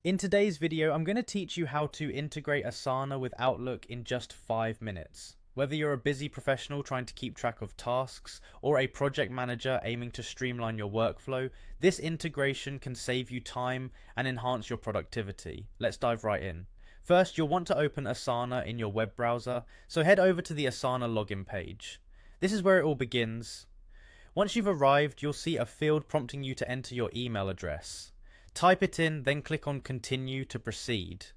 In today's video, I'm going to teach you how to integrate Asana with Outlook in just 5 minutes. Whether you're a busy professional trying to keep track of tasks or a project manager aiming to streamline your workflow, this integration can save you time and enhance your productivity. Let's dive right in. First, you'll want to open Asana in your web browser, so head over to the Asana login page. This is where it all begins. Once you've arrived, you'll see a field prompting you to enter your email address. Type it in, then click on Continue to proceed.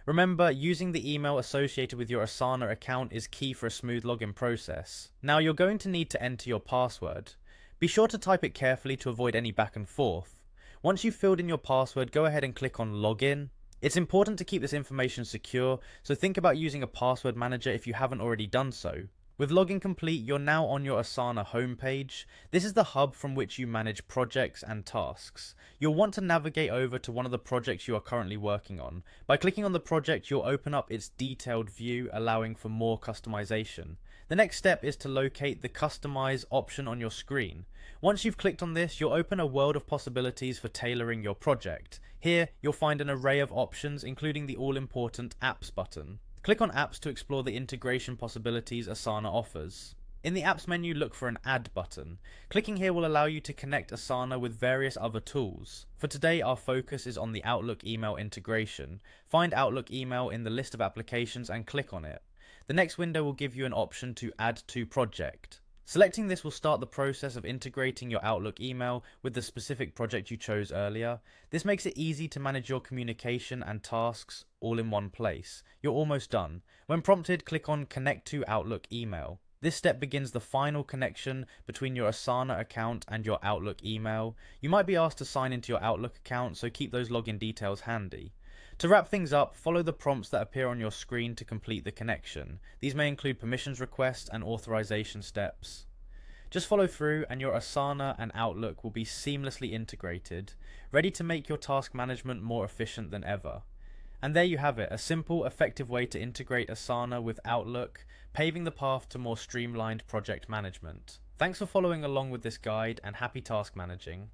Remember, using the email associated with your Asana account is key for a smooth login process. Now you're going to need to enter your password. Be sure to type it carefully to avoid any back and forth. Once you've filled in your password, go ahead and click on Login. It's important to keep this information secure, so think about using a password manager if you haven't already done so. With login complete, you're now on your Asana homepage. This is the hub from which you manage projects and tasks. You'll want to navigate over to one of the projects you are currently working on. By clicking on the project, you'll open up its detailed view, allowing for more customization. The next step is to locate the Customize option on your screen. Once you've clicked on this, you'll open a world of possibilities for tailoring your project. Here, you'll find an array of options, including the all-important Apps button. Click on Apps to explore the integration possibilities Asana offers. In the Apps menu, look for an Add button. Clicking here will allow you to connect Asana with various other tools. For today, our focus is on the Outlook email integration. Find Outlook email in the list of applications and click on it. The next window will give you an option to Add to Project. Selecting this will start the process of integrating your Outlook email with the specific project you chose earlier. This makes it easy to manage your communication and tasks all in one place. You're almost done. When prompted, click on Connect to Outlook email. This step begins the final connection between your Asana account and your Outlook email. You might be asked to sign into your Outlook account, so keep those login details handy. To wrap things up, follow the prompts that appear on your screen to complete the connection. These may include permissions requests and authorization steps. Just follow through and your Asana and Outlook will be seamlessly integrated, ready to make your task management more efficient than ever. And there you have it, a simple, effective way to integrate Asana with Outlook, paving the path to more streamlined project management. Thanks for following along with this guide and happy task managing.